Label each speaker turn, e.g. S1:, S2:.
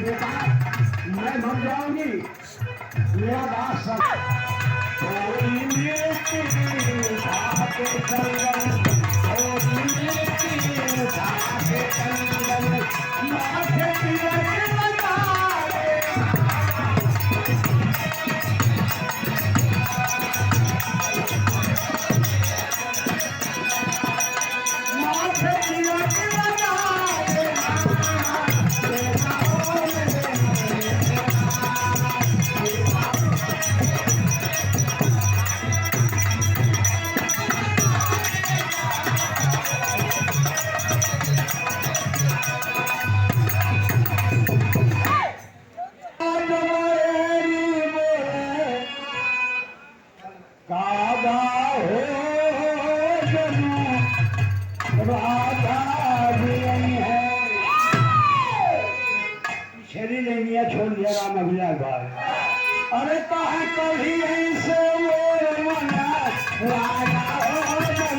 S1: बेटा मैं मर जाऊंगी, मेरा दास सब कोई मिट्टी उठाके चंदन, कोई मिट्टी उठाके चंदन, माथे तिलक लगा दे, माथे तिलक लगा दे, बेटा हो मेरे काबा हो जनू राधा जी है। छेड़ी लेंगे छोड़ दिया राम अभिलाष भाई। अरे कहा कभी ऐसे वो मना राजा हो